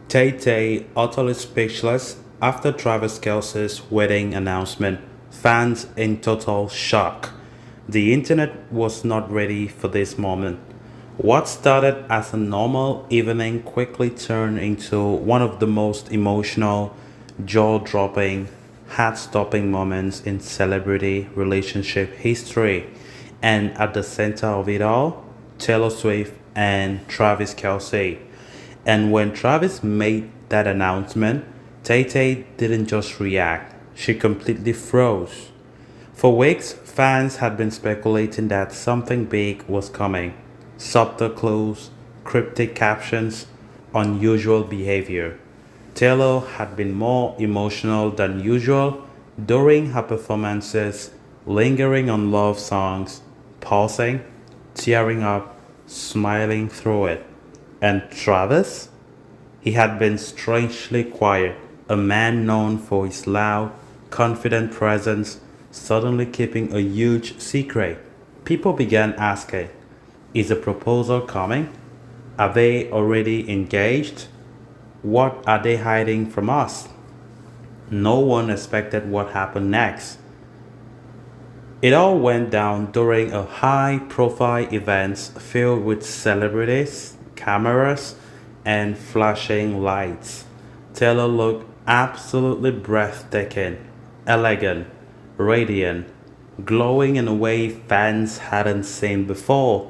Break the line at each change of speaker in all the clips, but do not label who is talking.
Tay Tay utterly speechless after Travis Kelce's wedding announcement, fans in total shock. The internet was not ready for this moment. What started as a normal evening quickly turned into one of the most emotional, jaw dropping, heart stopping moments in celebrity relationship history. And at the center of it all, Taylor Swift and Travis Kelce. And when Travis made that announcement, Tay Tay didn't just react, she completely froze. For weeks, fans had been speculating that something big was coming. Subtle clues, cryptic captions, unusual behavior. Taylor had been more emotional than usual during her performances, lingering on love songs, pausing, tearing up, smiling through it. And Travis? He had been strangely quiet, a man known for his loud, confident presence, suddenly keeping a huge secret. People began asking, is the proposal coming? Are they already engaged? What are they hiding from us? No one expected what happened next. It all went down during a high profile event filled with celebrities, cameras, and flashing lights. Taylor looked absolutely breathtaking, elegant, radiant, glowing in a way fans hadn't seen before.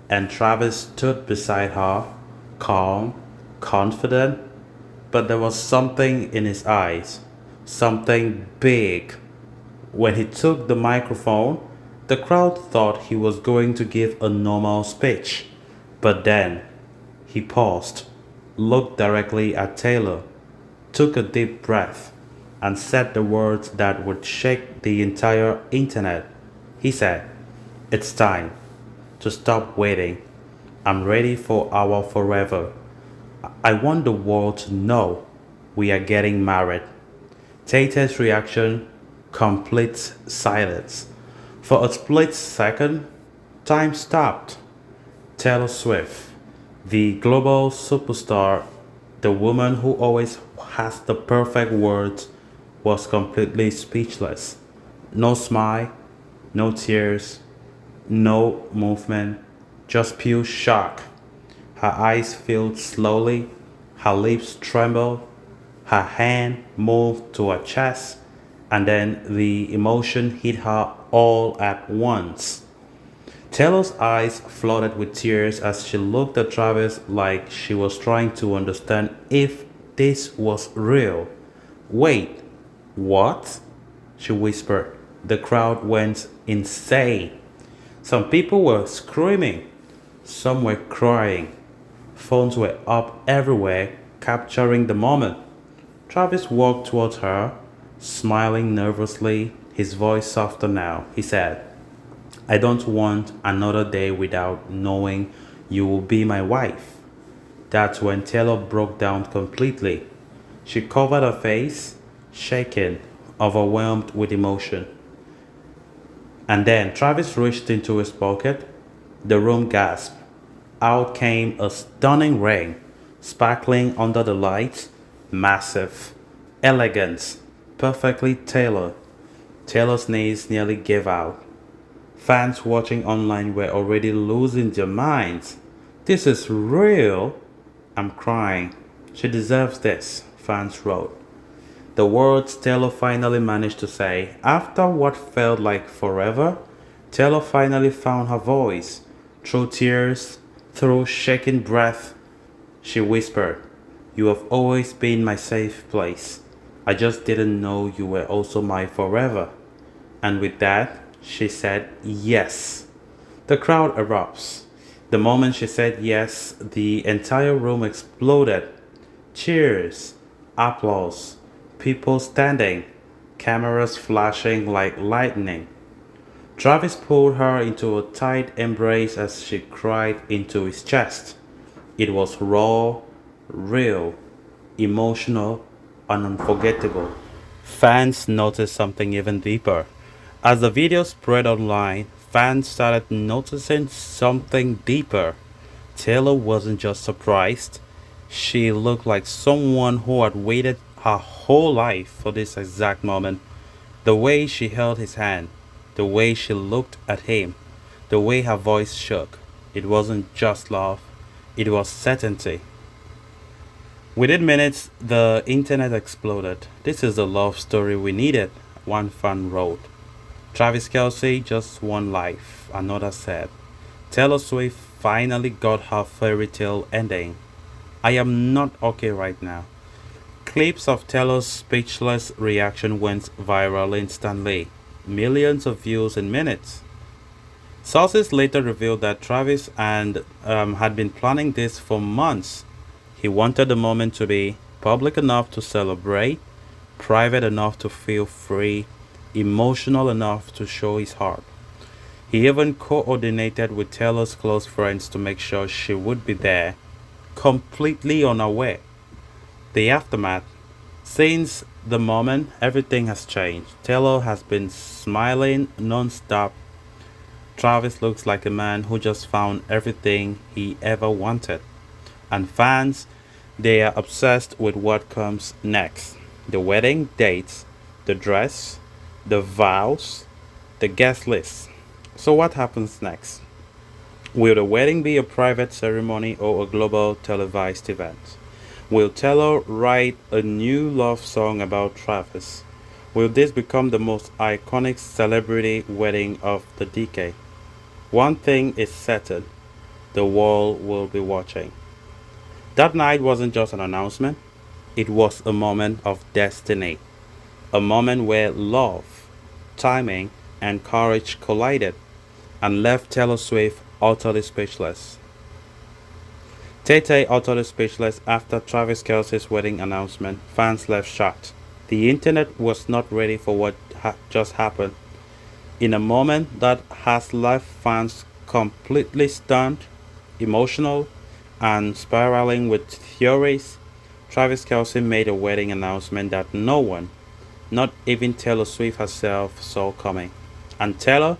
And Travis stood beside her, calm, confident, but there was something in his eyes, something big. When he took the microphone, the crowd thought he was going to give a normal speech. But then he paused, looked directly at Taylor, took a deep breath, and said the words that would shake the entire internet. He said, it's time to stop waiting. I'm ready for our forever. I want the world to know we are getting married. Tay Tay's reaction, complete silence. For a split second, time stopped. Taylor Swift, the global superstar, the woman who always has the perfect words, was completely speechless. No smile, no tears, no movement, just pure shock. Her eyes filled slowly, her lips trembled, her hand moved to her chest, and then the emotion hit her all at once. Taylor's eyes flooded with tears as she looked at Travis like she was trying to understand if this was real. Wait, what? She whispered. The crowd went insane. Some people were screaming, some were crying. Phones were up everywhere, capturing the moment. Travis walked towards her, smiling nervously, his voice softer now. He said, I don't want another day without knowing you will be my wife. That's when Taylor broke down completely. She covered her face, shaken, overwhelmed with emotion. And then Travis reached into his pocket. The room gasped. Out came a stunning ring, sparkling under the lights, massive, elegant, perfectly tailored. Taylor's knees nearly gave out. Fans watching online were already losing their minds. This is real. I'm crying. She deserves this, fans wrote. The words Taylor finally managed to say, after what felt like forever, Taylor finally found her voice. Through tears, through shaking breath, she whispered, you have always been my safe place. I just didn't know you were also my forever. And with that, she said yes. The crowd erupts. The moment she said yes, the entire room exploded. Cheers, applause, people standing, cameras flashing like lightning. Travis pulled her into a tight embrace as she cried into his chest. It was raw, real, emotional, and unforgettable. Fans noticed something even deeper. As the video spread online, fans started noticing something deeper. Taylor wasn't just surprised, She looked like someone who had waited her whole life for this exact moment. The way she held his hand, the way she looked at him, the way her voice shook. It wasn't just love, it was certainty. Within minutes, the internet exploded. This is the love story we needed, one fan wrote. Travis Kelce just won life, another said. Taylor Swift finally got her fairy tale ending. I am not okay right now. Clips of Taylor's speechless reaction went viral instantly. Millions of views in minutes. Sources later revealed that Travis and had been planning this for months. He wanted the moment to be public enough to celebrate, private enough to feel free, emotional enough to show his heart. He even coordinated with Taylor's close friends to make sure she would be there, completely unaware. The aftermath. Since the moment, everything has changed. Taylor has been smiling non-stop. Travis looks like a man who just found everything he ever wanted. And fans, they are obsessed with what comes next. The wedding dates, the dress, the vows, the guest list. So what happens next? Will the wedding be a private ceremony or a global televised event? Will Taylor write a new love song about Travis? Will this become the most iconic celebrity wedding of the decade? One thing is certain, the world will be watching. That night wasn't just an announcement, it was a moment of destiny. A moment where love, timing, and courage collided and left Taylor Swift utterly speechless. Tay Tay utterly speechless after Travis Kelce's wedding announcement. Fans left shocked. The internet was not ready for what just happened. In a moment that has left fans completely stunned, emotional, and spiraling with theories, Travis Kelce made a wedding announcement that no one, not even Taylor Swift herself, saw coming. And Taylor,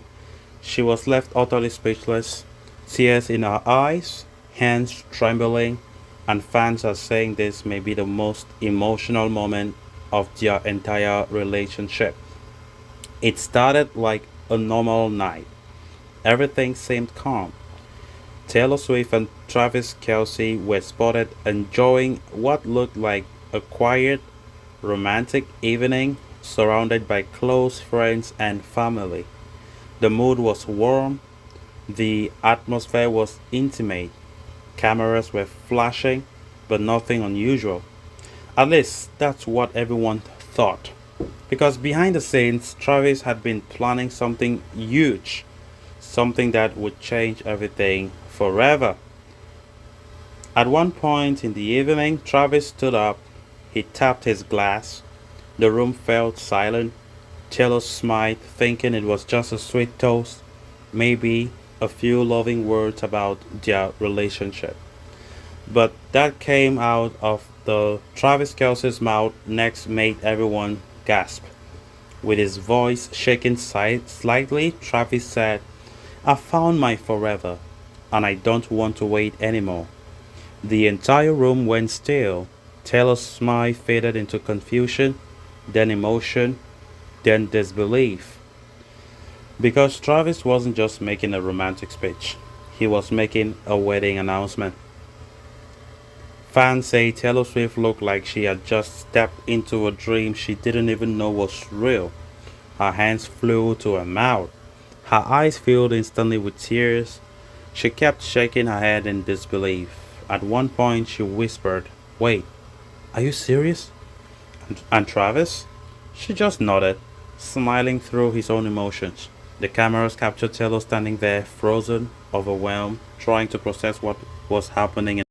she was left utterly speechless, tears in her eyes, hands trembling, and fans are saying this may be the most emotional moment of their entire relationship. It started like a normal night. Everything seemed calm. Taylor Swift and Travis Kelce were spotted enjoying what looked like a quiet, romantic evening surrounded by close friends and family. The mood was warm, the atmosphere was intimate, cameras were flashing, but nothing unusual. At least that's what everyone thought. Because behind the scenes, Travis had been planning something huge, something that would change everything forever. At one point in the evening, Travis stood up, he tapped his glass. The room felt silent. Taylor smiled, thinking it was just a sweet toast, maybe a few loving words about their relationship. But that came out of the Travis Kelce's mouth next made everyone gasp. With his voice shaking slightly, Travis said, I found my forever, and I don't want to wait anymore. The entire room went still. Taylor's smile faded into confusion, then emotion, then disbelief. Because Travis wasn't just making a romantic speech, he was making a wedding announcement. Fans say Taylor Swift looked like she had just stepped into a dream she didn't even know was real. Her hands flew to her mouth. Her eyes filled instantly with tears. She kept shaking her head in disbelief. At one point, she whispered, Wait, are you serious? And Travis? She just nodded, smiling through his own emotions. The cameras captured Taylor standing there, frozen, overwhelmed, trying to process what was happening